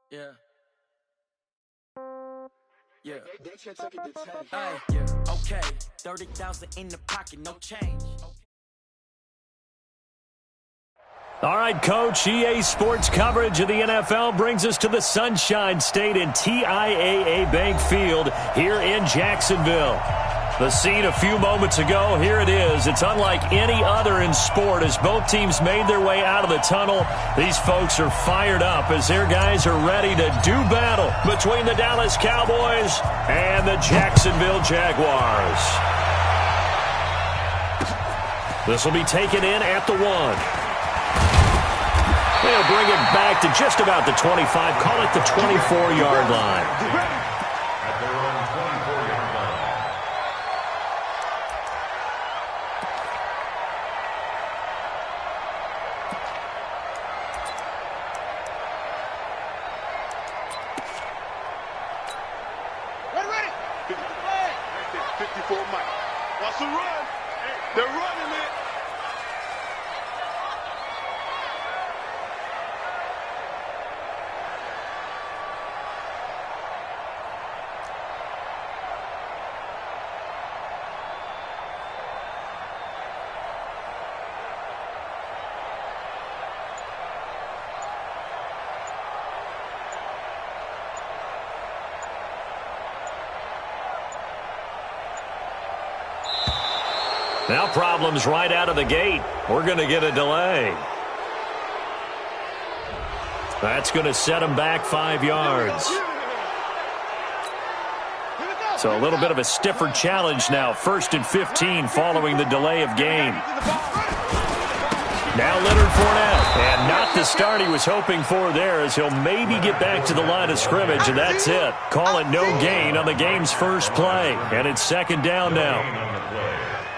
Yeah. Yeah. Hey, yeah. Okay. 30,000 in the pocket, no change. All right, Coach, EA Sports coverage of the NFL brings us to the Sunshine State in TIAA Bank Field here in Jacksonville. The scene a few moments ago, here it is. It's unlike any other in sport as both teams made their way out of the tunnel. These folks are fired up as their guys are ready to do battle between the Dallas Cowboys and the Jacksonville Jaguars. This will be taken in at the 1. They'll bring it back to just about the 25, call it the 24-yard line. Now problems right out of the gate. We're going to get a delay. That's going to set them back 5 yards. So a little bit of a stiffer challenge now. 1st and 15 following the delay of game. Now Leonard Fournette. And not the start he was hoping for there as he'll maybe get back to the line of scrimmage, and that's it. Call it no gain on the game's first play. And it's 2nd down now.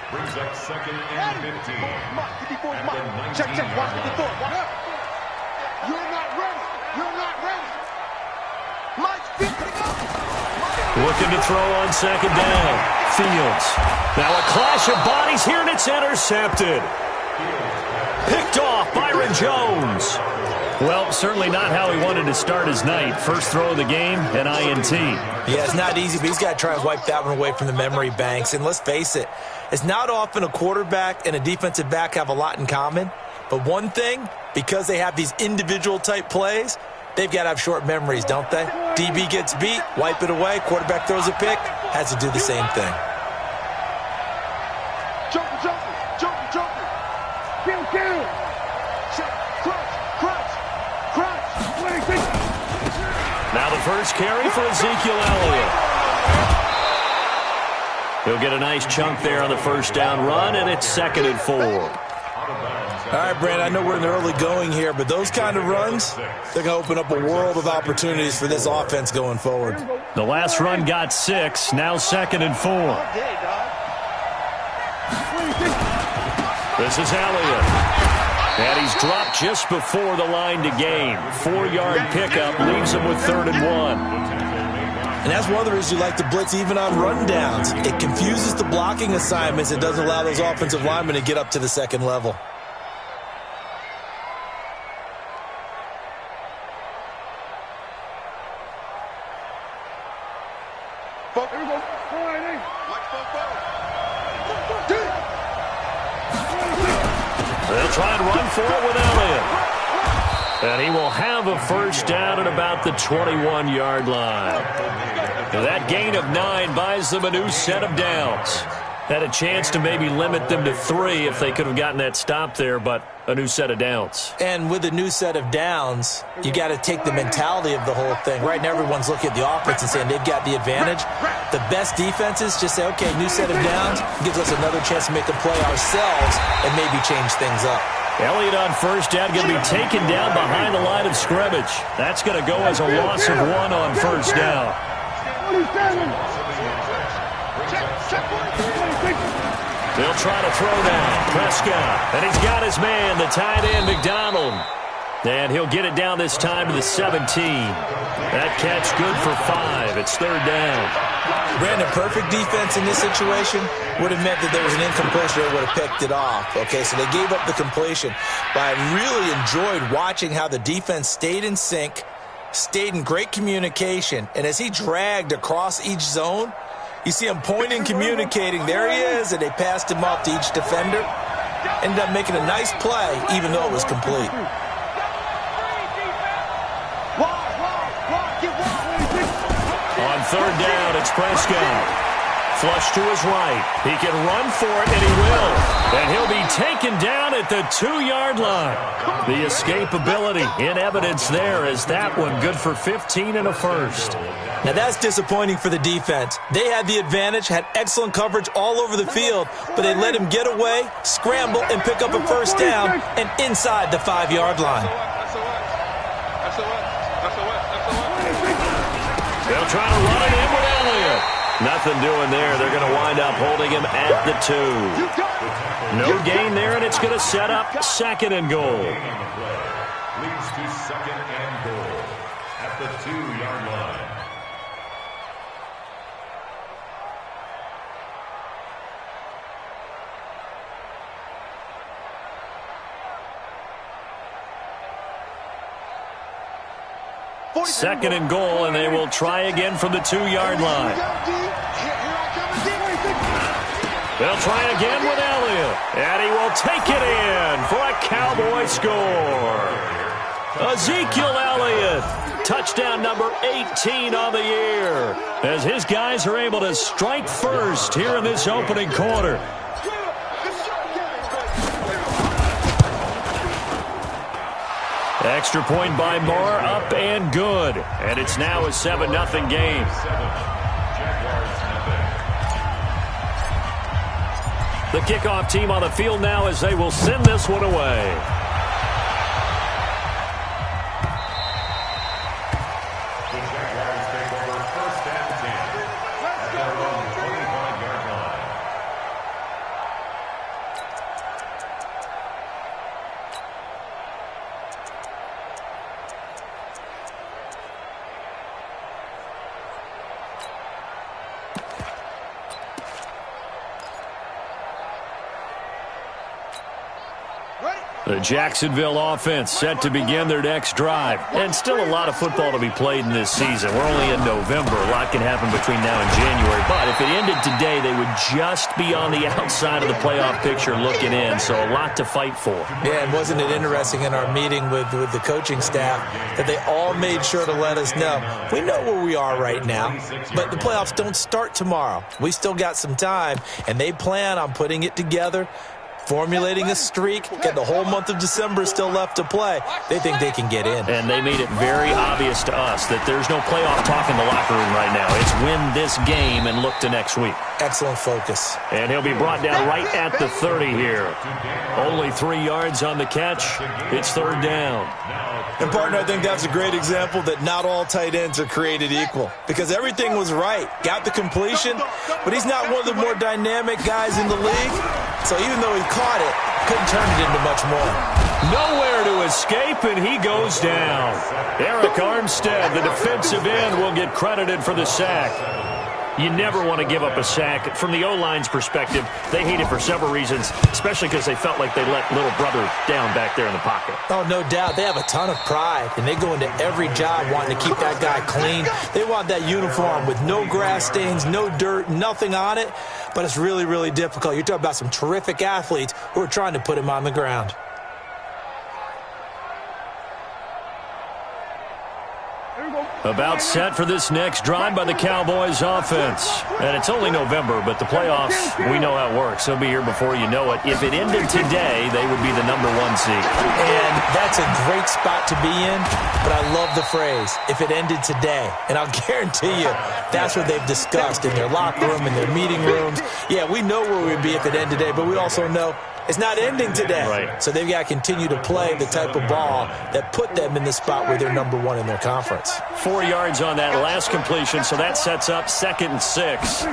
Brings up 2nd and 15. Check, watch 54. You're not ready. You're not ready. Mike's 50 to go. Looking to throw on 2nd down. Fields. Now a clash of bodies here, and it's intercepted. Picked off Byron Jones. Well, certainly not how he wanted to start his night. First throw of the game, an INT. Yeah, it's not easy, but he's got to try and wipe that one away from the memory banks. And let's face it, it's not often a quarterback and a defensive back have a lot in common. But one thing, because they have these individual type plays, they've got to have short memories, don't they? DB gets beat, wipe it away, quarterback throws a pick, has to do the same thing. Kill. Now the first carry for Ezekiel Elliott. He'll get a nice chunk there on the first down run, and it's 2nd and 4. All right, Brand, I know we're in the early going here, but those kind of runs, they're going to open up a world of opportunities for this offense going forward. The last run got 6, now 2nd and 4. This is Elliott. And he's dropped just before the line to gain. 4-yard pickup leaves him with 3rd and 1. And that's one of the reasons you like to blitz even on rundowns. It confuses the blocking assignments. It doesn't allow those offensive linemen to get up to the 2nd level. They'll try and run for it with Elliott. And he will have a first down at about the 21-yard line. That gain of 9 buys them a new set of downs. Had a chance to maybe limit them to 3 if they could have gotten that stop there, but a new set of downs. And with a new set of downs, you got to take the mentality of the whole thing. Right now, everyone's looking at the offense and saying they've got the advantage. The best defenses just say, okay, new set of downs gives us another chance to make a play ourselves and maybe change things up. Elliott on first down going to be taken down behind the line of scrimmage. That's going to go as a loss of 1 on first down. They'll try to throw now. Prescott. And he's got his man, the tight end, McDonald. And he'll get it down this time to the 17. That catch good for 5. It's 3rd down. Brandon, perfect defense in this situation would have meant that there was an incompletion that would have picked it off. Okay, so they gave up the completion. But I really enjoyed watching how the defense stayed in sync, stayed in great communication, and as he dragged across each zone, you see him pointing, communicating. There he is, and they passed him off to each defender. Ended up making a nice play, even though it was complete. On third down, it's Prescott. Flush to his right. He can run for it, and he will. And he'll be taken down at the 2-yard line. The escapability in evidence there as that one good for 15 and a first. Now that's disappointing for the defense. They had the advantage, had excellent coverage all over the field, but they let him get away, scramble, and pick up a first down and inside the 5-yard line. They'll try to run it in with Elliott. Nothing doing there. They're going to wind up holding him at the 2. No gain there, and it's going to set up 2nd and goal. Leads to 2nd and goal at the 2-yard line. Second and goal, and they will try again from the 2-yard line. They'll try again with Elliott, and he will take it in for a Cowboy score. Ezekiel Elliott, touchdown number 18 on the year, as his guys are able to strike first here in this opening quarter. Extra point by Moore, up and good. And it's now a 7-0 game. The kickoff team on the field now as they will send this one away. The Jaguars take over 1st and 10 at their own 25-yard line. The Jacksonville offense set to begin their next drive. And still a lot of football to be played in this season. We're only in November. A lot can happen between now and January. But if it ended today, they would just be on the outside of the playoff picture looking in. So a lot to fight for. Yeah, and wasn't it interesting in our meeting with the coaching staff that they all made sure to let us know, we know where we are right now, but the playoffs don't start tomorrow. We still got some time, and they plan on putting it together, formulating a streak, get the whole month of December still left to play. They think they can get in. And they made it very obvious to us that there's no playoff talk in the locker room right now. It's win this game and look to next week. Excellent focus. And he'll be brought down right at the 30 here. Only 3 yards on the catch. It's 3rd down. And, partner, I think that's a great example that not all tight ends are created equal, because everything was right. Got the completion, but he's not one of the more dynamic guys in the league. So even though he caught it, couldn't turn it into much more. Nowhere to escape, and he goes down. Eric Armstead, the defensive end, will get credited for the sack. You never want to give up a sack. From the O-line's perspective, they hate it for several reasons, especially because they felt like they let little brother down back there in the pocket. Oh, no doubt. They have a ton of pride, and they go into every job wanting to keep that guy clean. They want that uniform with no grass stains, no dirt, nothing on it, but it's really, really difficult. You're talking about some terrific athletes who are trying to put him on the ground. About set for this next drive by the Cowboys offense. And it's only November, but the playoffs, we know how it works. They'll be here before you know it. If it ended today, they would be the number 1 seed. And that's a great spot to be in, but I love the phrase, if it ended today. And I'll guarantee you, that's what they've discussed in their locker room, in their meeting rooms. Yeah, we know where we'd be if it ended today, but we also know it's not ending today. Right. So they've got to continue to play the type of ball that put them in the spot where they're number 1 in their conference. 4 yards on that last completion, so that sets up 2nd and 6.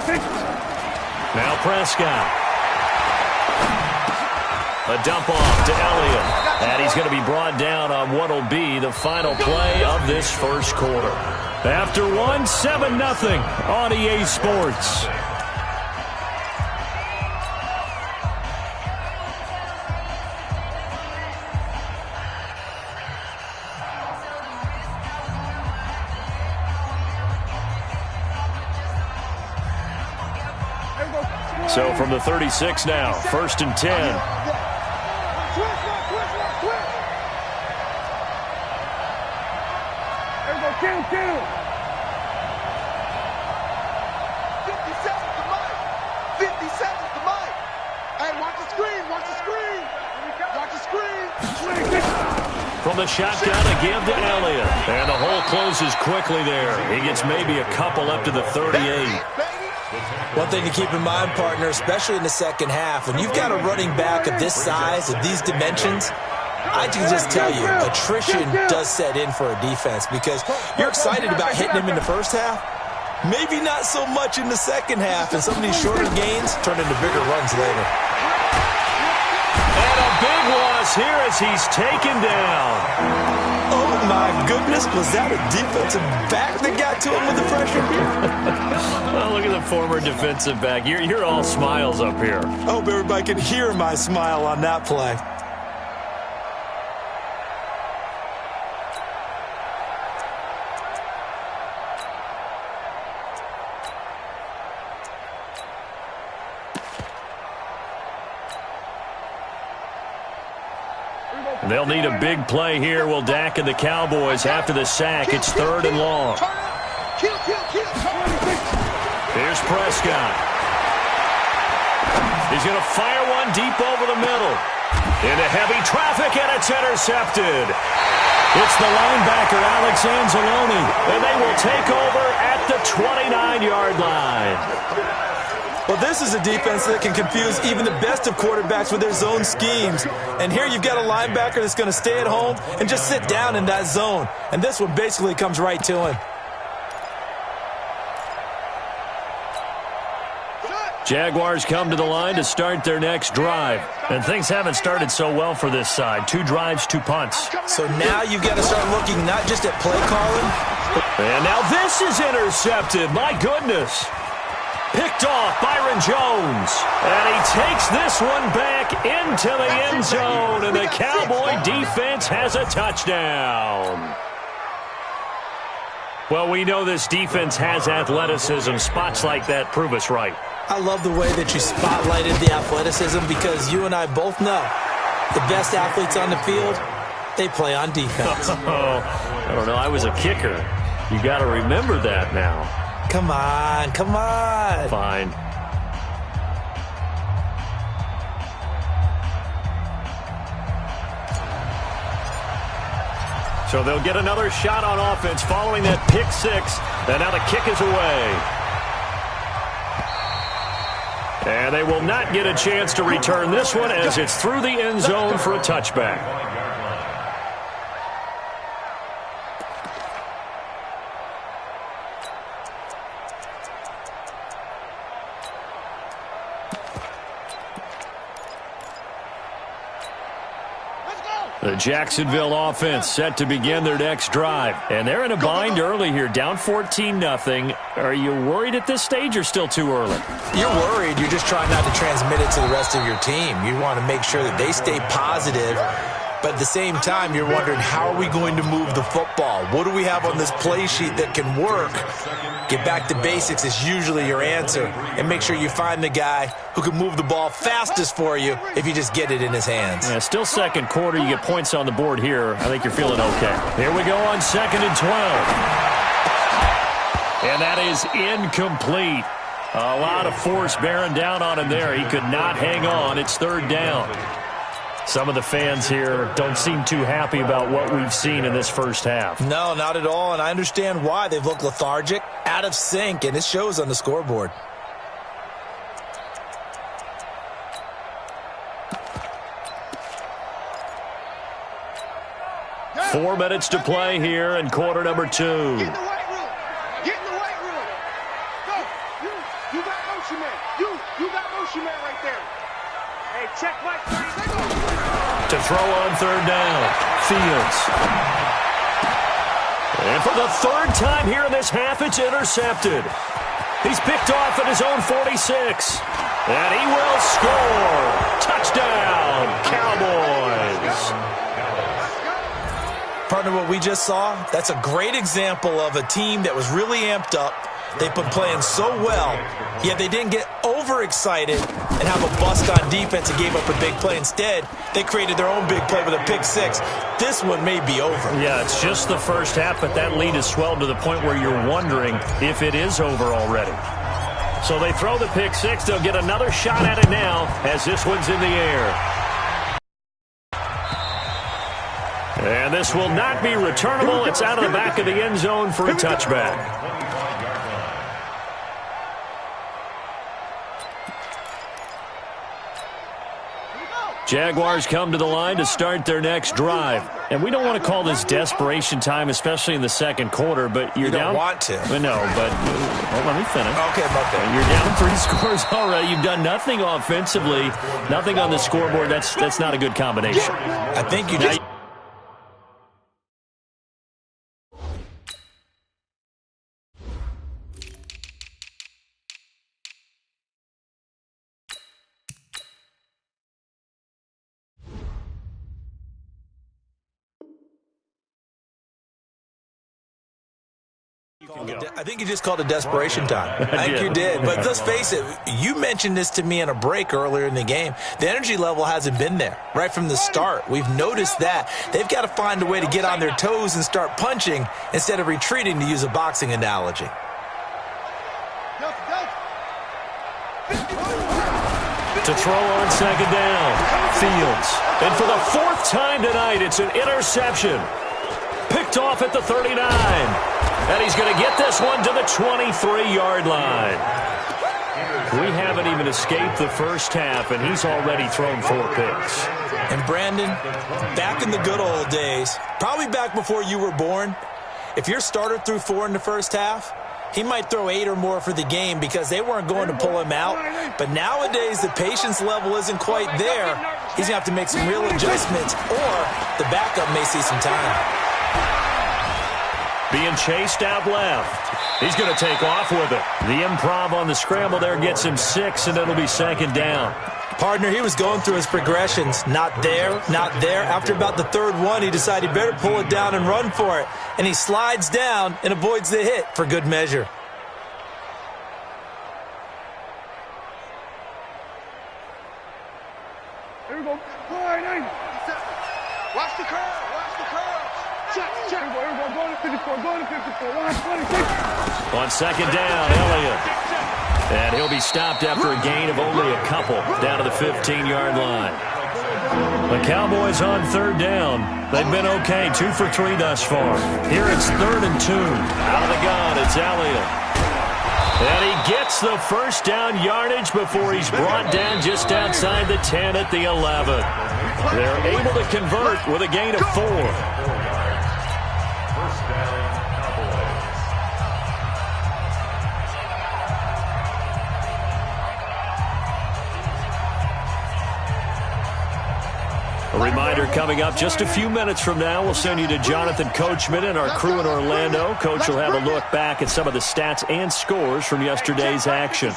Now Prescott. A dump off to Elliott. And he's going to be brought down on what will be the final play of this first quarter. After 7-0 on EA Sports. So from the 36 now, 1st and 10. Kill. 50 seconds to Mike. 50 seconds to Mike. Hey, watch the screen. Watch the screen. Watch the screen. From the shotgun, a give to Elliott. And the hole closes quickly there. He gets maybe a couple up to the 38. One thing to keep in mind, partner, especially in the second half, when you've got a running back of this size, of these dimensions, I can just tell you, attrition does set in for a defense because you're excited about hitting him in the first half. Maybe not so much in the second half, and some of these shorter gains turn into bigger runs later. And a big loss here as he's taken down. Oh, my goodness. Was that a defensive back that got to him with the pressure? Well, look at the former defensive back. You're all smiles up here. I hope everybody can hear my smile on that play. They'll need a big play here. Will Dak and the Cowboys after the sack. It's 3rd and long. Here's Prescott. He's going to fire one deep over the middle. Into heavy traffic, and it's intercepted. It's the linebacker, Alex Anzalone, and they will take over at the 29-yard line. Well, this is a defense that can confuse even the best of quarterbacks with their zone schemes. And here you've got a linebacker that's going to stay at home and just sit down in that zone. And this one basically comes right to him. Jaguars come to the line to start their next drive. And things haven't started so well for this side. 2 drives, 2 punts. So now you've got to start looking not just at play calling. And now this is intercepted. My goodness. Picked off Byron Jones. And he takes this one back into the end zone. And the Cowboy defense has a touchdown. Well, we know this defense has athleticism. Spots like that prove us right. I love the way that you spotlighted the athleticism because you and I both know the best athletes on the field, they play on defense. I don't know. I was a kicker. You got to remember that now. Come on, come on. Fine. So they'll get another shot on offense following that pick 6. And now the kick is away. And they will not get a chance to return this one as it's through the end zone for a touchback. The Jacksonville offense set to begin their next drive. And they're in a bind early here, down 14-0. Are you worried at this stage or still too early? You're worried. You're just trying not to transmit it to the rest of your team. You want to make sure that they stay positive. But at the same time, you're wondering, how are we going to move the football? What do we have on this play sheet that can work? Get back to basics is usually your answer. And make sure you find the guy who can move the ball fastest for you if you just get it in his hands. Yeah, still second quarter. You get points on the board here. I think you're feeling okay. Here we go on 2nd and 12. And that is incomplete. A lot of force bearing down on him there. He could not hang on. It's 3rd down. Some of the fans here don't seem too happy about what we've seen in this first half. No, not at all, and I understand why. They've looked lethargic, out of sync, and it shows on the scoreboard. Yeah. 4 minutes to play here in quarter number 2. Get in the weight room. Get in the weight room. Go. You got motion man. You got motion man right there. Hey, check my 30 seconds. To throw on 3rd down. Fields. And for the 3rd time here in this half, it's intercepted. He's picked off at his own 46. And he will score. Touchdown, Cowboys. Partner, what we just saw, that's a great example of a team that was really amped up, They've been playing so well, yet they didn't get overexcited and have a bust on defense and gave up a big play. Instead, they created their own big play with a pick six. This one may be over. Yeah, it's just the first half, but that lead has swelled to the point where you're wondering if it is over already. So they throw the pick six. They'll get another shot at it now as this one's in the air. And this will not be returnable. It's out of the back of the end zone for a touchback. Jaguars come to the line to start their next drive. And we don't want to call this desperation time, especially in the second quarter, but you're down. You don't want to. No, but let me finish. Okay, okay. You're down 3 scores already. You've done nothing offensively, nothing on the scoreboard. That's not a good combination. I think you just... I think you just called it desperation time. I think you did. But let's face it, you mentioned this to me in a break earlier in the game. The energy level hasn't been there right from the start. We've noticed that. They've got to find a way to get on their toes and start punching instead of retreating, to use a boxing analogy. To throw on second down, Fields. And for the 4th time tonight, it's an interception. Picked off at the 39. And he's going to get this one to the 23-yard line. We haven't even escaped the first half, and he's already thrown 4 picks. And Brandon, back in the good old days, probably back before you were born, if your starter threw 4 in the first half, he might throw 8 or more for the game because they weren't going to pull him out. But nowadays, the patience level isn't quite there. He's going to have to make some real adjustments, or the backup may see some time. Being chased out left. He's going to take off with it. The improv on the scramble there gets him 6, and it'll be second down. Partner, he was going through his progressions. Not there, not there. After about the 3rd one, he decided he better pull it down and run for it. And he slides down and avoids the hit for good measure. Here we go. Watch the curve. Watch the curve. Check. Here we go. Go to 54. Go to 54. 126. On second down, Elliott. And he'll be stopped after a gain of only a couple down to the 15-yard line. The Cowboys on 3rd down. They've been okay, 2 for 3 thus far. Here it's 3rd and 2. Out of the gun, it's Elliott. And he gets the first down yardage before he's brought down just outside the 10 at the 11. They're able to convert with a gain of 4. A reminder coming up just a few minutes from now, we'll send you to Jonathan Coachman and our crew in Orlando. Coach will have a look back at some of the stats and scores from yesterday's action.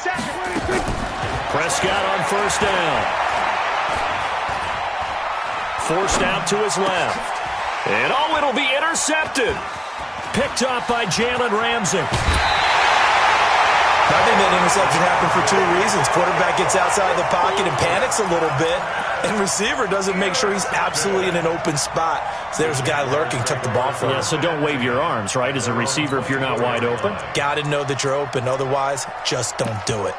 Prescott on 1st down. Forced out to his left. And it'll be intercepted. Picked up by Jalen Ramsey. I think that interception happened for 2 reasons. Quarterback gets outside the pocket and panics a little bit, and receiver doesn't make sure he's absolutely in an open spot. So there's a guy lurking, took the ball from him. Yeah, so don't wave your arms, right, as a receiver if you're not wide open. Got to know that you're open. Otherwise, just don't do it.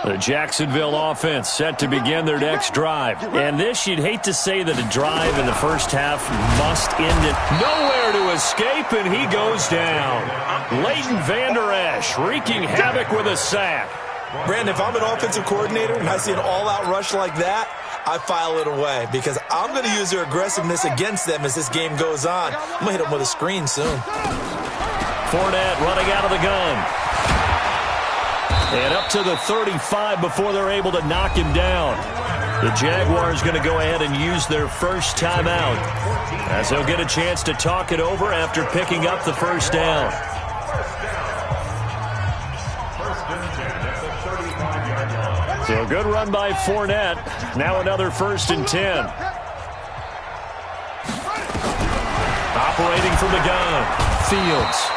The Jacksonville offense set to begin their next drive. And this, you'd hate to say that a drive in the first half must end it. Nowhere to escape, and he goes down. Leighton Vander Esch wreaking havoc with a sack. Brandon, if I'm an offensive coordinator and I see an all-out rush like that, I file it away because I'm going to use their aggressiveness against them as this game goes on. I'm going to hit them with a screen soon. Fournette running out of the gun. And up to the 35 before they're able to knock him down. The Jaguars going to go ahead and use their first timeout as they'll get a chance to talk it over after picking up the first down. So a good run by Fournette. Now another 1st and 10. Operating from the gun. Fields.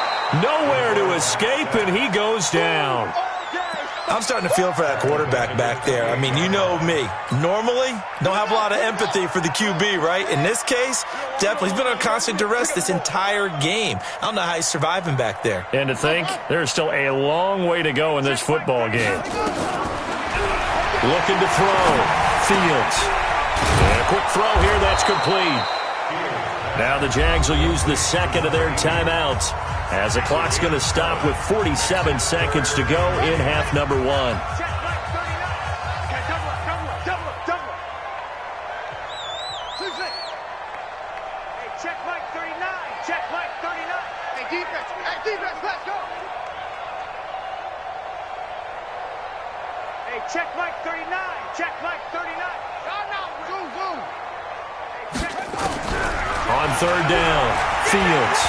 Nowhere to escape, and he goes down. I'm starting to feel for that quarterback back there. I mean, you know me. Normally, don't have a lot of empathy for the QB, right? In this case, definitely. He's been on constant duress this entire game. I don't know how he's surviving back there. And to think, there's still a long way to go in this football game. Looking to throw. Fields. And a quick throw here, that's complete. Now the Jags will use the second of their timeouts, as the clock's going to stop with 47 seconds to go in half number 1. Check Mike 39. Check Mike 39. Hey, defense. Hey, defense, let's go. Hey, check Mike 39. Check Mike 39. No, zoom, zoom. Hey, check. On 3rd down, Fields.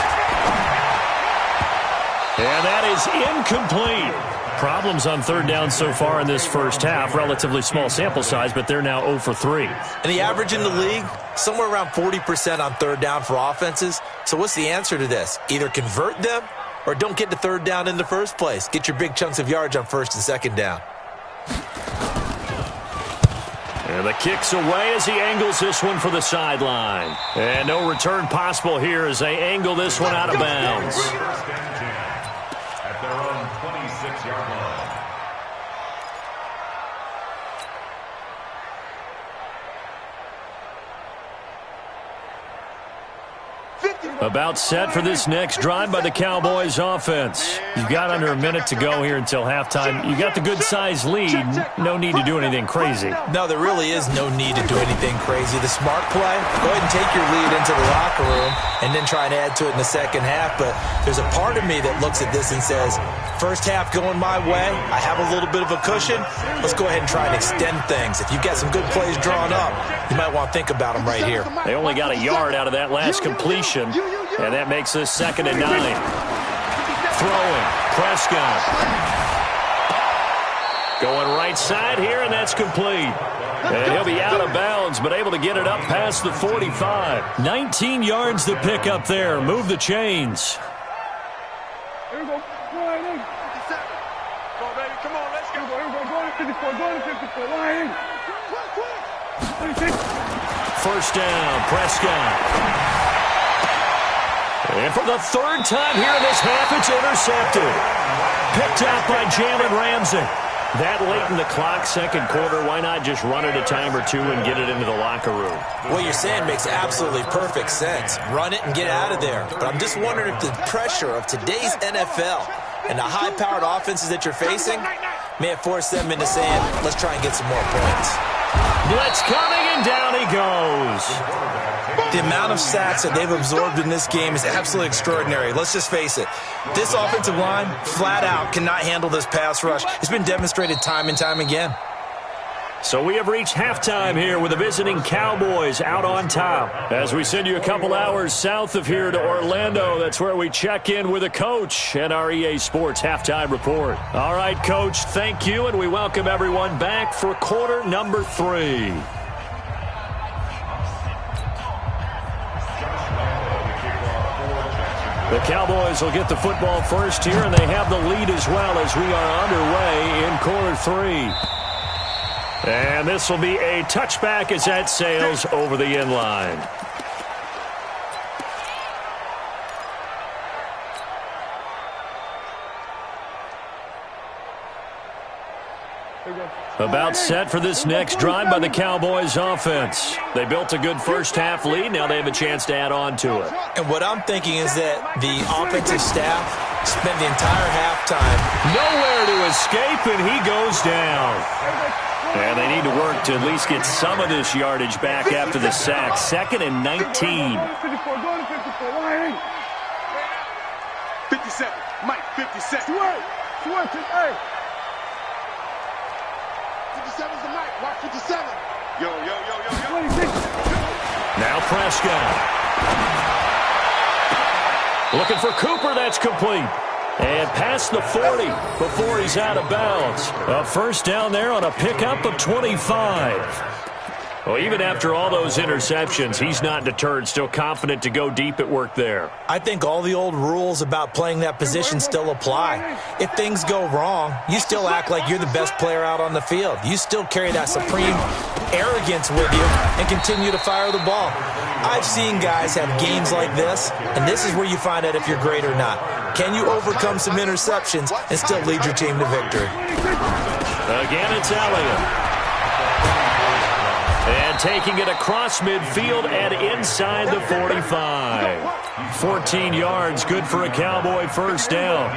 And that is incomplete. Problems on 3rd down so far in this first half. Relatively small sample size, but they're now 0 for 3. And the average in the league, somewhere around 40% on 3rd down for offenses. So what's the answer to this? Either convert them or don't get to 3rd down in the first place. Get your big chunks of yards on 1st and 2nd down. And the kick's away as he angles this one for the sideline. And no return possible here as they angle this one out of bounds. 1st and 10 at their own 26-yard line. About set for this next drive by the Cowboys offense. You've got under a minute to go here until halftime. You got the good-sized lead. No need to do anything crazy. No, there really is no need to do anything crazy. The smart play, go ahead and take your lead into the locker room and then try and add to it in the second half. But there's a part of me that looks at this and says, first half going my way, I have a little bit of a cushion. Let's go ahead and try and extend things. If you've got some good plays drawn up, you might want to think about them right here. They only got a yard out of that last completion, and that makes this 2nd and 9. Throwing, Prescott. Going right side here, and that's complete. And he'll be out of bounds, but able to get it up past the 45. 19 yards to pick up there. Move the chains. Here we go. Go ahead in. 57. Come on, baby. Come on, let's go. Here we go. Go to 54. Go to 54. Go ahead in. Quick. 1st down, Prescott. And for the 3rd time here in this half, it's intercepted. Picked out by Jalen Ramsey. That late in the clock, 2nd quarter, why not just run it a time or two and get it into the locker room? What you're saying makes absolutely perfect sense. Run it and get out of there. But I'm just wondering if the pressure of today's NFL and the high-powered offenses that you're facing may have forced them into saying, let's try and get some more points. Blitz coming, and down he goes. The amount of sacks that they've absorbed in this game is absolutely extraordinary. Let's just face it. This offensive line, flat out, cannot handle this pass rush. It's been demonstrated time and time again. So we have reached halftime here with the visiting Cowboys out on top. As we send you a couple hours south of here to Orlando, that's where we check in with a coach and our EA Sports halftime report. All right, Coach, thank you, and we welcome everyone back for quarter number 3. The Cowboys will get the football first here, and they have the lead as well as we are underway in quarter 3. And this will be a touchback as that sails over the end line. About set for this next drive by the Cowboys offense. They built a good first half lead. Now they have a chance to add on to it. And what I'm thinking is that the offensive staff spent the entire halftime nowhere to escape, and he goes down. And they need to work to at least get some of this yardage back after the sack. 2nd and 19. 57. Mike, 57. 57's the mic. Watch 57. Yo. Now Prescott. Looking for Cooper. That's complete. And past the 40 before he's out of bounds. A first down there on a pickup of 25. Well, even after all those interceptions, he's not deterred, still confident to go deep at work there. I think all the old rules about playing that position still apply. If things go wrong, you still act like you're the best player out on the field. You still carry that supreme arrogance with you and continue to fire the ball. I've seen guys have games like this, and this is where you find out if you're great or not. Can you overcome some interceptions and still lead your team to victory? Again, it's Elliott. And taking it across midfield and inside the 45. 14 yards, good for a Cowboy first down.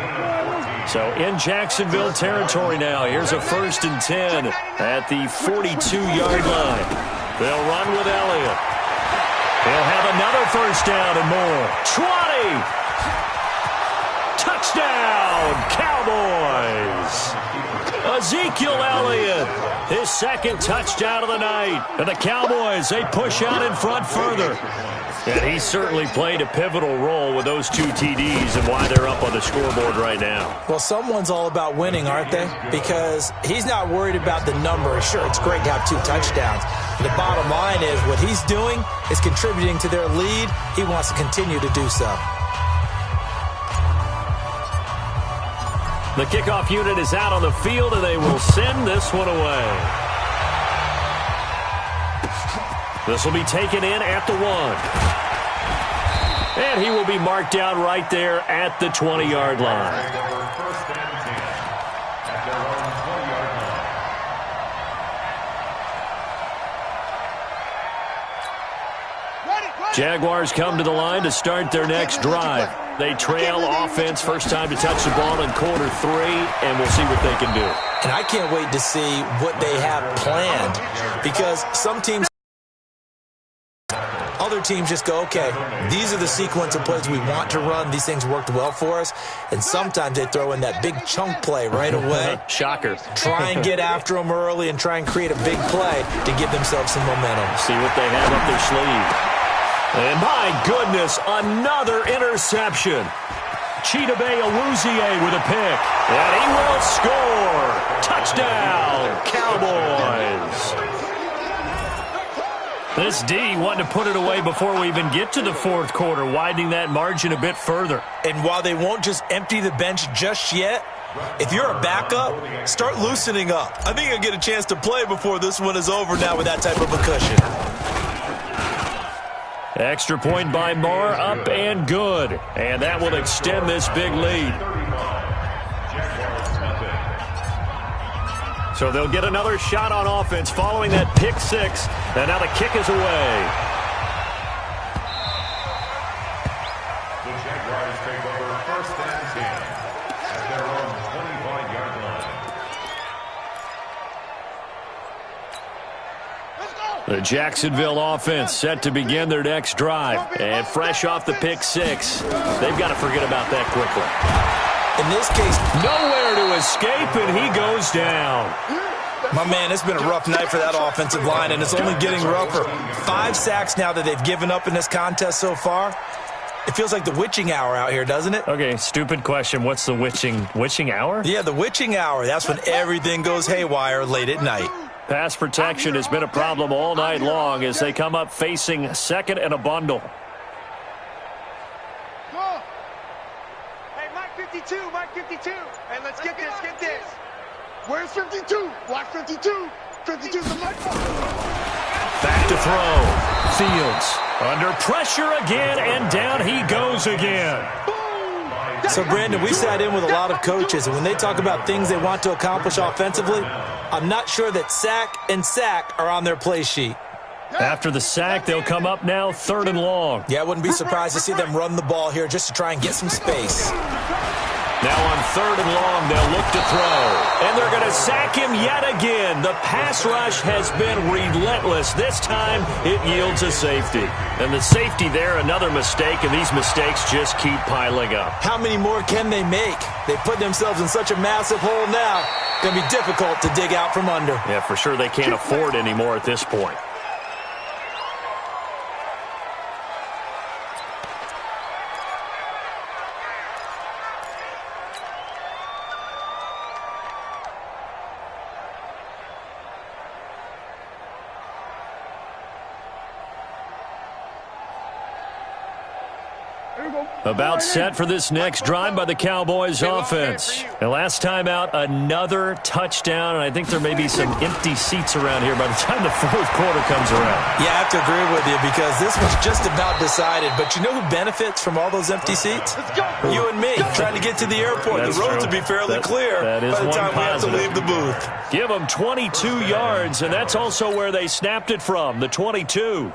So in Jacksonville territory now. Here's a 1st and 10 at the 42-yard line. They'll run with Elliott. He'll have another first down and more. 20! Touchdown, Cowboys! Ezekiel Elliott, his 2nd touchdown of the night. And the Cowboys, they push out in front further. And he certainly played a pivotal role with those 2 TDs and why they're up on the scoreboard right now. Well, someone's all about winning, aren't they? Because he's not worried about the number. Sure, it's great to have 2 touchdowns. The bottom line is what he's doing is contributing to their lead. He wants to continue to do so. The kickoff unit is out on the field, and they will send this one away. This will be taken in at the 1. And he will be marked down right there at the 20-yard line. Jaguars come to the line to start their next drive. They trail offense, first time to touch the ball in quarter 3, and we'll see what they can do. And I can't wait to see what they have planned, because some teams, other teams just go, okay, these are the sequence of plays we want to run. These things worked well for us. And sometimes they throw in that big chunk play right away. Shocker. Try and get after them early and try and create a big play to give themselves some momentum. See what they have up their sleeve. And my goodness, another interception. Chidobe Awuzie with a pick. And he will score. Touchdown, Cowboys. This D wanting to put it away before we even get to the 4th quarter, widening that margin a bit further. And while they won't just empty the bench just yet, if you're a backup, start loosening up. I think you'll get a chance to play before this one is over now with that type of a cushion. Extra point by Moore, up and good. And that will extend this big lead. So they'll get another shot on offense following that pick 6. And now the kick is away. The Jaguars take over 1st and 10 at their own 25-yard line. The Jacksonville offense set to begin their next drive. And fresh off the pick 6, they've got to forget about that quickly. In this case, nowhere to escape, and he goes down. My man, it's been a rough night for that offensive line, and it's only getting rougher. 5 sacks now that they've given up in this contest so far. It feels like the witching hour out here, doesn't it? Okay, stupid question. What's the witching hour? Yeah, the witching hour. That's when everything goes haywire late at night. Pass protection has been a problem all night long as they come up facing 2nd and a bundle. Hey, Mike 52, Mike 52. Hey, let's get this, get this. Where's 52? Watch 52. 52's the Mike. Back to throw. Fields under pressure again, and down he goes again. So, Brandon, we sat in with a lot of coaches, and when they talk about things they want to accomplish offensively, I'm not sure that sack and sack are on their play sheet. After the sack, they'll come up now 3rd and long. Yeah, I wouldn't be surprised to see them run the ball here just to try and get some space. Now on 3rd and long, they'll look to throw. And they're going to sack him yet again. The pass rush has been relentless. This time, it yields a safety. And the safety there, another mistake, and these mistakes just keep piling up. How many more can they make? They put themselves in such a massive hole now. Going to be difficult to dig out from under. Yeah, for sure they can't afford anymore at this point. About set for this next drive by the Cowboys offense. And last time out, another touchdown, and I think there may be some empty seats around here by the time the fourth quarter comes around. Yeah, I have to agree with you because this was just about decided. But you know who benefits from all those empty seats? You and me, trying to get to the airport. That's the roads true. will be fairly clear that is by the time we have to positive. leave the booth. Give them 22 yards, and that's also where they snapped it from, the 22.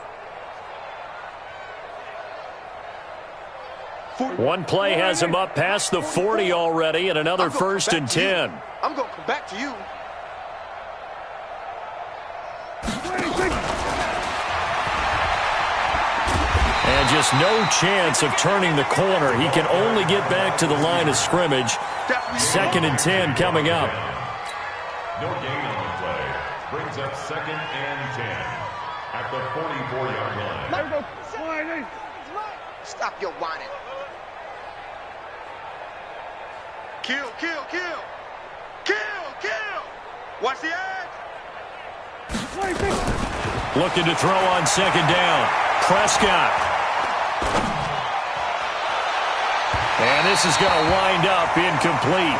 One play has him up past the 40 already, and another 1st and 10. I'm going to come back to you. And just no chance of turning the corner. He can only get back to the line of scrimmage. 2nd and 10 coming up. No gain on the play. Brings up 2nd and 10 at the 44-yard line. Stop your whining. Kill, kill, kill. Kill, kill. Watch the edge. Looking to throw on 2nd down. Prescott. And this is going to wind up incomplete.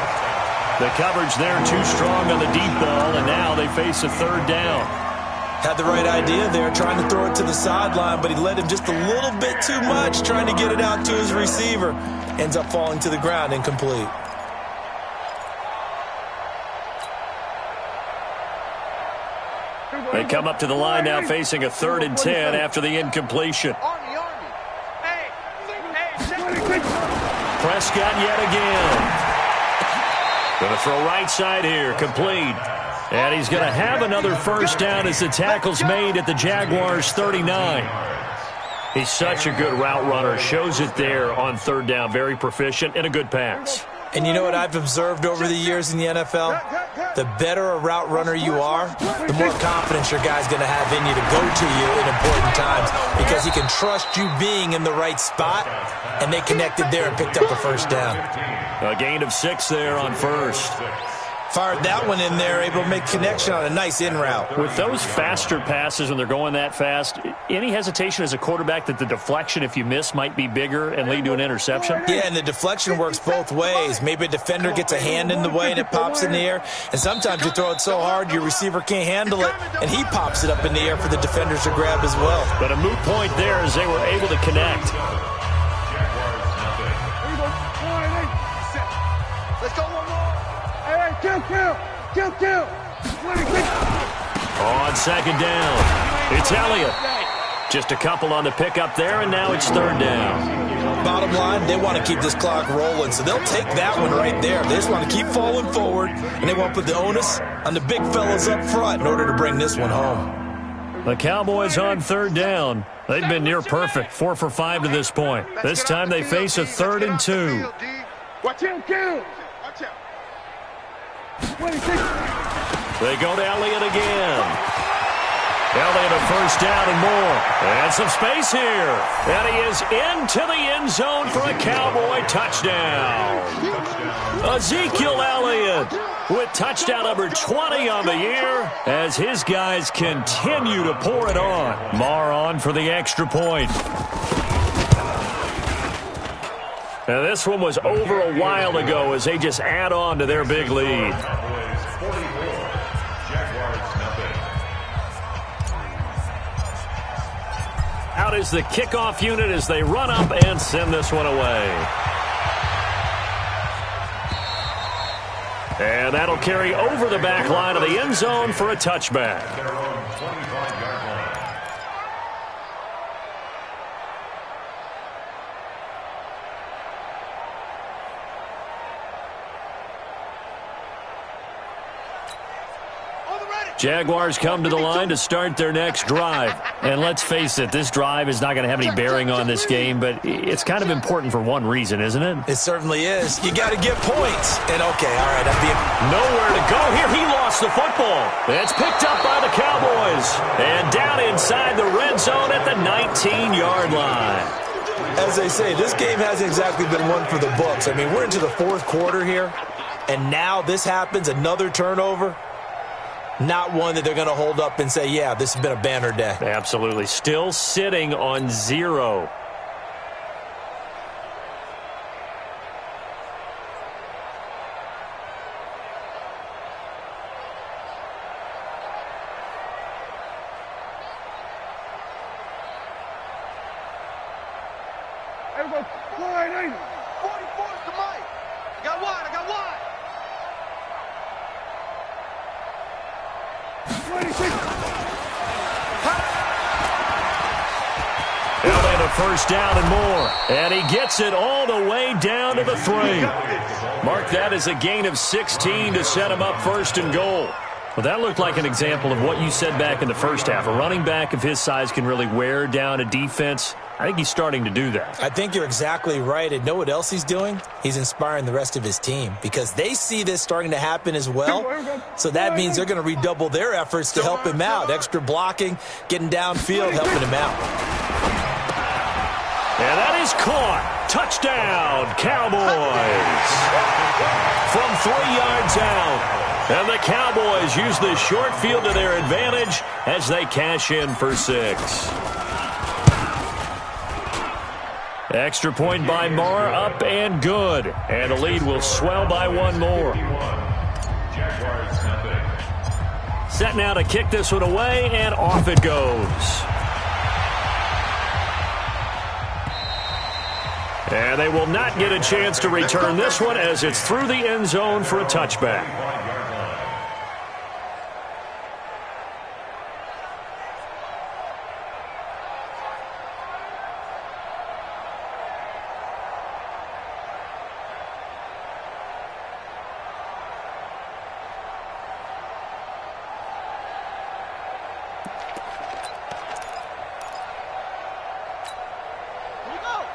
The coverage there too strong on the deep ball, and now they face a 3rd down. Had the right idea there, trying to throw it to the sideline, but he led him just a little bit too much, trying to get it out to his receiver. Ends up falling to the ground, incomplete. They come up to the line now facing a 3rd and 10 after the incompletion. Army. Hey, Prescott yet again. Going to throw right side here, complete. And he's going to have another 1st down as the tackle's made at the Jaguars' 39. He's such a good route runner. Shows it there on 3rd down. Very proficient and a good pass. And you know what I've observed over the years in the NFL? The better a route runner you are, the more confidence your guy's going to have in you to go to you in important times because he can trust you being in the right spot, and they connected there and picked up a 1st down. A gain of 6 there on 1st. Fired that one in there, able to make connection on a nice in route. With those faster passes when they're going that fast, any hesitation as a quarterback that the deflection, if you miss, might be bigger and lead to an interception? Yeah, and the deflection works both ways. Maybe a defender gets a hand in the way and it pops in the air. And sometimes you throw it so hard your receiver can't handle it, and he pops it up in the air for the defenders to grab as well. But a moot point there as they were able to connect. let's go one more. Kill. On 2nd down, it's Elliott. Just a couple on the pickup there, and now it's 3rd down. Bottom line, they want to keep this clock rolling, so they'll take that one right there. They just want to keep falling forward, and they want to put the onus on the big fellas up front in order to bring this one home. The Cowboys on 3rd down. They've been near perfect, 4 for 5 to this point. This time they face a 3rd and 2. Watch out, kill. Watch out. They go to Elliott again. Elliott a 1st down and more. And some space here. And he is into the end zone for a Cowboy touchdown. Ezekiel Elliott with touchdown number 20 on the year as his guys continue to pour it on. Marr on for the extra point. Now this one was over a while ago as they just add on to their big lead. Out is the kickoff unit as they run up and send this one away. And that'll carry over the back line of the end zone for a touchback. Jaguars come to the line to start their next drive. And let's face it, this drive is not going to have any bearing on this game, but it's kind of important for one reason, isn't it? It certainly is. You got to get points. And, okay, all right, I'm being... Nowhere to go here. He lost the football. It's picked up by the Cowboys. And down inside the red zone at the 19-yard line. As they say, this game hasn't exactly been one for the books. I mean, we're into the fourth quarter here, and now this happens, another turnover. Not one that they're going to hold up and say, yeah, this has been a banner day. Absolutely. Still sitting on 0. wide, ain't it? 44's the mic. I got wide. 26. Now they have a first down and more. And he gets it all the way down to the 3. Mark that as a gain of 16 to set him up first and goal. Well, that looked like an example of what you said back in the first half. A running back of his size can really wear down a defense. I think he's starting to do that. I think you're exactly right. And know what else he's doing? He's inspiring the rest of his team because they see this starting to happen as well. So that means they're going to redouble their efforts to help him out. Extra blocking, getting downfield, helping him out. And that is caught. Touchdown, Cowboys. From 3 yards out. And the Cowboys use the short field to their advantage as they cash in for 6. Extra point by Marr, up and good. And the lead will swell by 1 more. Set now to kick this one away, and off it goes. And they will not get a chance to return this one as it's through the end zone for a touchback.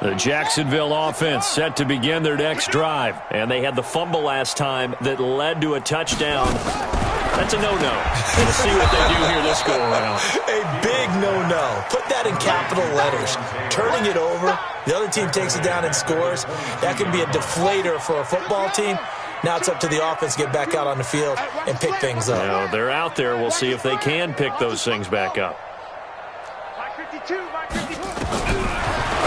The Jacksonville offense set to begin their next drive. And they had the fumble last time that led to a touchdown. That's a no-no. Let's see what they do here this go-around. A big no-no. Put that in capital letters. Turning it over, the other team takes it down and scores. That can be a deflator for a football team. Now it's up to the offense to get back out on the field and pick things up. Now, they're out there. We'll see if they can pick those things back up.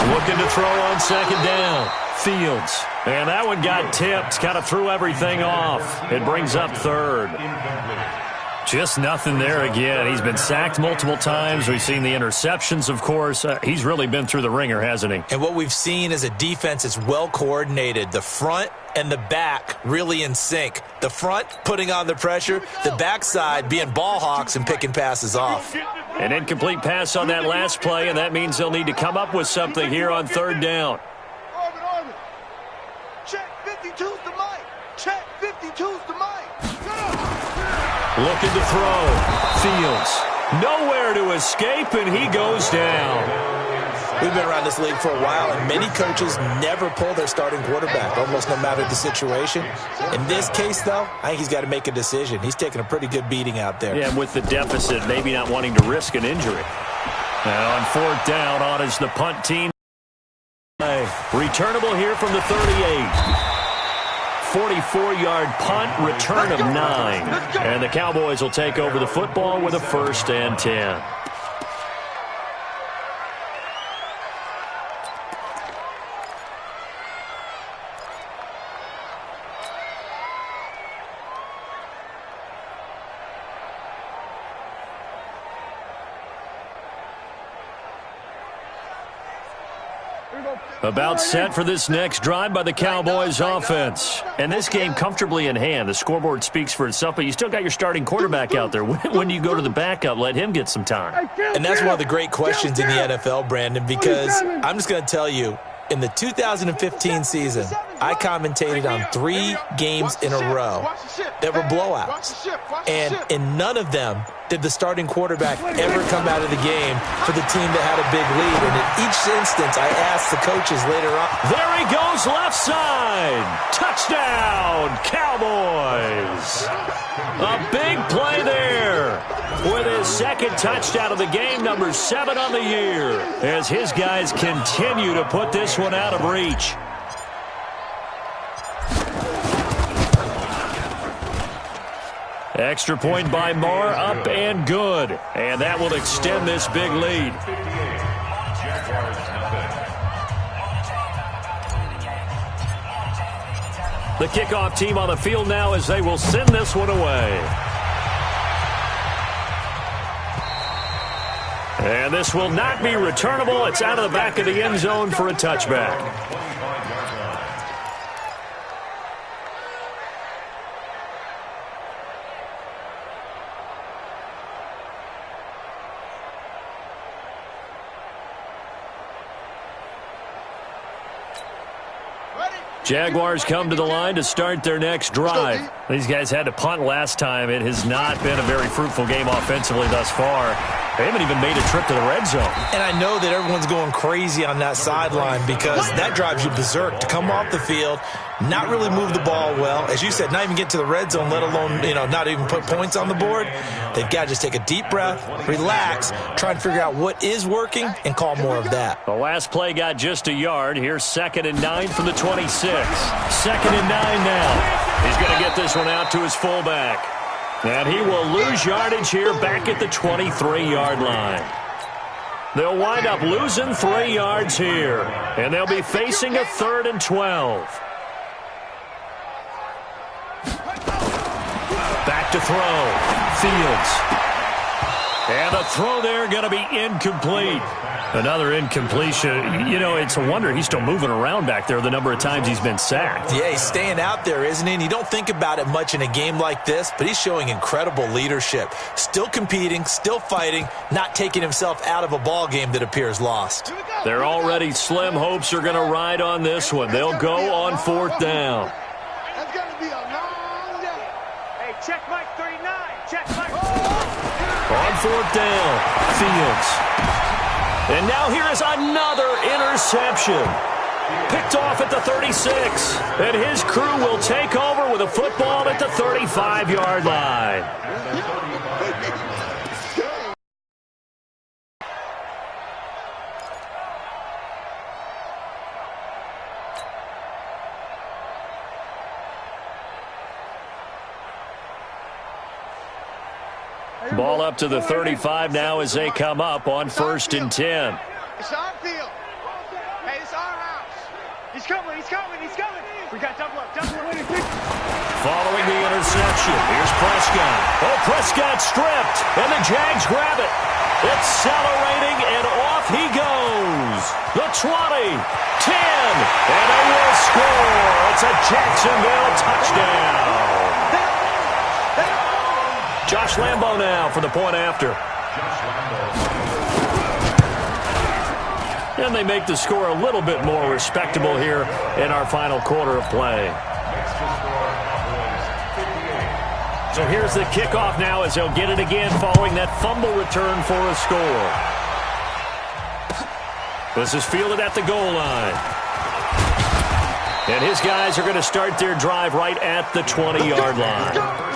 Looking to throw on second down. Fields. And that one got tipped. Kind of threw everything off. It brings up 3rd. Just nothing there again. He's been sacked multiple times. We've seen the interceptions, of course. He's really been through the ringer, hasn't he? And what we've seen is a defense that's well coordinated. The front and the back really in sync. The front putting on the pressure. The backside being ball hawks and picking passes off. An incomplete pass on that last play, and that means they'll need to come up with something here on 3rd down. Check 52's the mic. Check 52's the mic. Looking to throw. Fields. Nowhere to escape, and he goes down. We've been around this league for a while, and many coaches never pull their starting quarterback, almost no matter the situation. In this case, though, I think he's got to make a decision. He's taking a pretty good beating out there. Yeah, with the deficit, maybe not wanting to risk an injury. Now on 4th down, on is the punt team. Returnable here from the 38. 44-yard punt, return of 9. And the Cowboys will take over the football with a 1st and 10. About set for this next drive by the Cowboys offense. And this game comfortably in hand. The scoreboard speaks for itself, but you still got your starting quarterback out there. When do you go to the backup? Let him get some time. And that's one of the great questions in the NFL, Brandon, because I'm just going to tell you, in the 2015 season, I commentated on 3 games in a row that were blowouts. And in none of them did the starting quarterback ever come out of the game for the team that had a big lead. And in each instance, I asked the coaches later on. There he goes, left side. Touchdown, Cowboys. A big play there with his 2nd touchdown of the game, number 7 on the year, as his guys continue to put this one out of reach. Extra point by Marr, up and good. And that will extend this big lead. The kickoff team on the field now as they will send this one away. And this will not be returnable. It's out of the back of the end zone for a touchback. Jaguars come to the line to start their next drive. These guys had to punt last time. It has not been a very fruitful game offensively thus far. They haven't even made a trip to the red zone. And I know that everyone's going crazy on that sideline because that drives you berserk to come off the field, not really move the ball well. As you said, not even get to the red zone, let alone, not even put points on the board. They've got to just take a deep breath, relax, try and figure out what is working, and call more of that. The last play got just a yard. Here's 2nd and 9 from the 26. 2nd and 9 now. He's going to get this one out to his fullback. And he will lose yardage here back at the 23-yard line. They'll wind up losing 3 yards here. And they'll be facing a 3rd and 12. Back to throw. Fields. And the throw there going to be incomplete. Another incompletion. It's a wonder he's still moving around back there the number of times he's been sacked. Yeah, he's staying out there, isn't he? And you don't think about it much in a game like this, but he's showing incredible leadership. Still competing, still fighting, not taking himself out of a ball game that appears lost. Their already slim hopes are going to ride on this one. They'll go on 4th down. That's going to be a long day. Hey, check Mike 39. Check Mike. On 4th down, Fields. And now here is another interception. Picked off at the 36. And his crew will take over with a football at the 35-yard line. Ball up to the 35 now as they come up on 1st and 10. It's our field. Hey, it's our house. He's coming, he's coming, he's coming. We got double up, double up. Following the interception, here's Prescott. Oh, Prescott stripped, and the Jags grab it. Accelerating, and off he goes. The 20, 10, and they will score. It's a Jacksonville touchdown. Josh Lambo now for the point after. And they make the score a little bit more respectable here in our final quarter of play. So here's the kickoff now as they'll get it again following that fumble return for a score. This is fielded at the goal line. And his guys are going to start their drive right at the 20-yard line.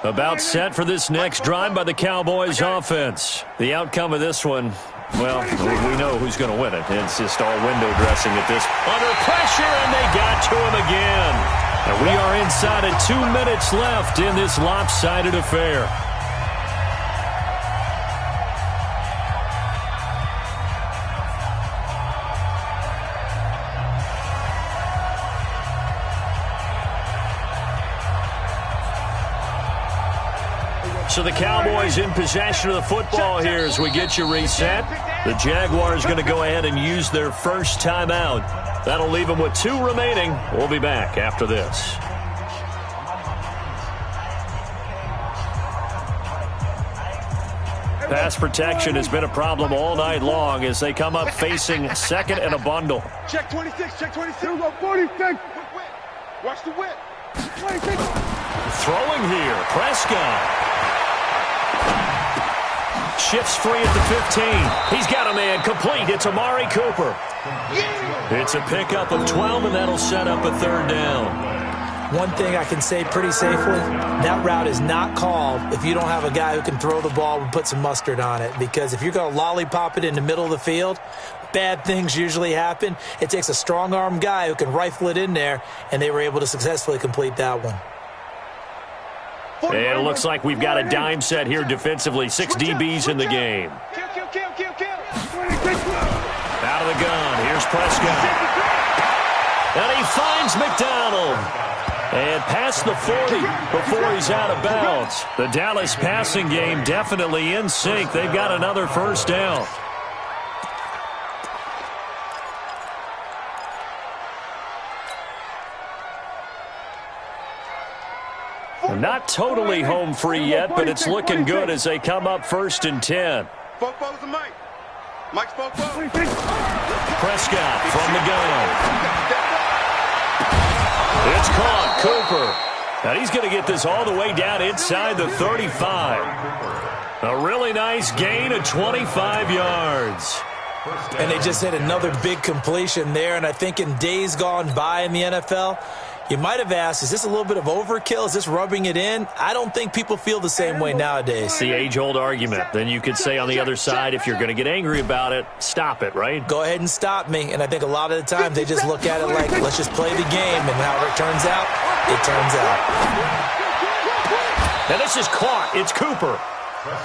About set for this next drive by the Cowboys offense. The outcome of this one, well, we know who's going to win it. It's just all window dressing at this. Under pressure, and they got to him again. And we are inside of 2 minutes left in this lopsided affair. So the Cowboys in possession of the football here as we get you reset. The Jaguars going to go ahead and use their first timeout. That'll leave them with 2 remaining. We'll be back after this. Pass protection has been a problem all night long as they come up facing 2nd and a bundle. Check 26, check 26. Here we go, 46. Watch the whip. 26. Throwing here, Prescott. Shifts free at the 15. He's got a man complete. It's Amari Cooper. It's a pickup of 12, and that'll set up a 3rd down. One thing I can say pretty safely, that route is not called if you don't have a guy who can throw the ball and put some mustard on it. Because if you're going to lollipop it in the middle of the field, bad things usually happen. It takes a strong-arm guy who can rifle it in there, and they were able to successfully complete that one. And it looks like we've got a dime set here defensively. 6 DBs in the game. Kill, kill, kill. Out of the gun. Here's Prescott. And he finds McDonald. And past the 40 before he's out of bounds. The Dallas passing game definitely in sync. They've got another first down. Not totally home free yet, but it's looking good as they come up 1st and 10. Prescott from the gun. It's caught. Cooper. And he's going to get this all the way down inside the 35. A really nice gain of 25 yards. And they just had another big completion there. And I think in days gone by in the NFL, you might have asked, is this a little bit of overkill? Is this rubbing it in? I don't think people feel the same way nowadays. It's the age-old argument. Then you could say on the other side, if you're going to get angry about it, stop it, right? Go ahead and stop me. And I think a lot of the time they just look at it like, let's just play the game. And however it turns out, it turns out. Now this is caught. It's Cooper.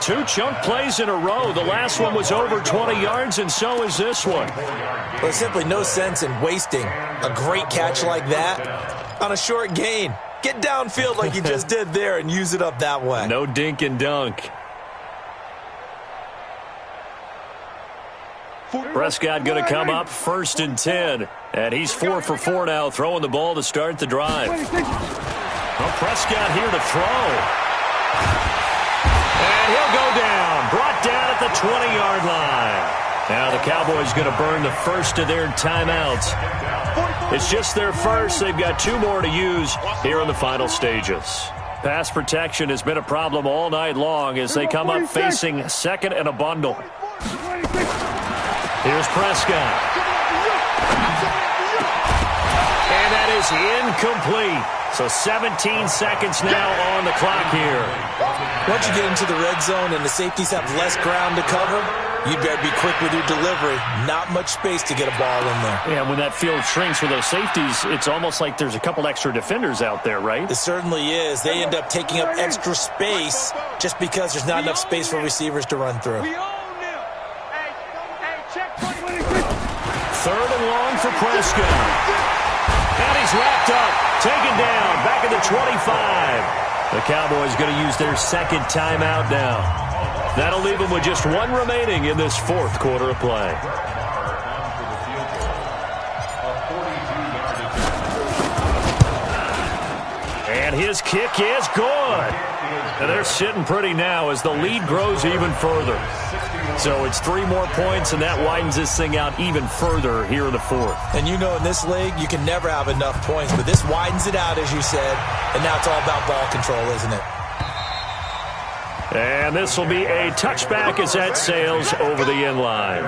2 chunk plays in a row. The last one was over 20 yards, and so is this one. There's simply no sense in wasting a great catch like that on a short gain. Get downfield like you just did there and use it up that way. No dink and dunk. Prescott going to come up 1st and 10. And he's 4 for 4 now, throwing the ball to start the drive. Well, Prescott here to throw. And he'll go down. Brought down at the 20-yard line. Now the Cowboys going to burn the first of their timeouts. It's just their first. They've got 2 more to use here in the final stages. Pass protection has been a problem all night long as they come up facing 2nd and a bundle. Here's Prescott. And that is incomplete. So 17 seconds now on the clock here. Once you get into the red zone and the safeties have less ground to cover, you better be quick with your delivery. Not much space to get a ball in there. Yeah, when that field shrinks with those safeties, it's almost like there's a couple extra defenders out there, right? It certainly is. They end up taking up extra space just because there's not enough space for receivers to run through. 3rd and long for Prescott. And he's wrapped up, taken down, back at the 25. The Cowboys going to use their 2nd timeout now. That'll leave them with just 1 remaining in this 4th quarter of play. And his kick is good. And they're sitting pretty now as the lead grows even further. So it's 3 more points, and that widens this thing out even further here in the 4th. And you know in this league, you can never have enough points, but this widens it out, as you said, and now it's all about ball control, isn't it? And this will be a touchback as that sails over the end line.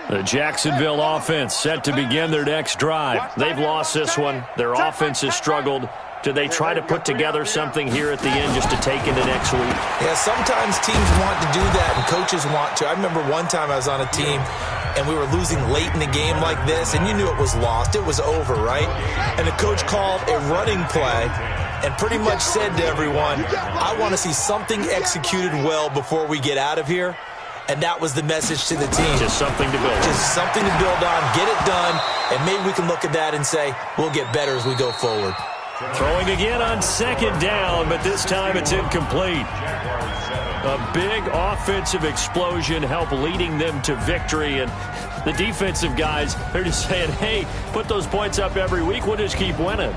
The Jacksonville offense set to begin their next drive. They've lost this one. Their offense has struggled. Do they try to put together something here at the end just to take into next week? Yeah, sometimes teams want to do that and coaches want to. I remember one time I was on a team and we were losing late in the game like this, and you knew it was lost. It was over, right? And the coach called a running play and pretty much said to everyone, I want to see something executed well before we get out of here. And that was the message to the team. Just something to build on. Just something to build on, get it done, and maybe we can look at that and say, we'll get better as we go forward. Throwing again on 2nd down, but this time it's incomplete. A big offensive explosion helped leading them to victory, and the defensive guys, they're just saying, hey, put those points up every week, we'll just keep winning.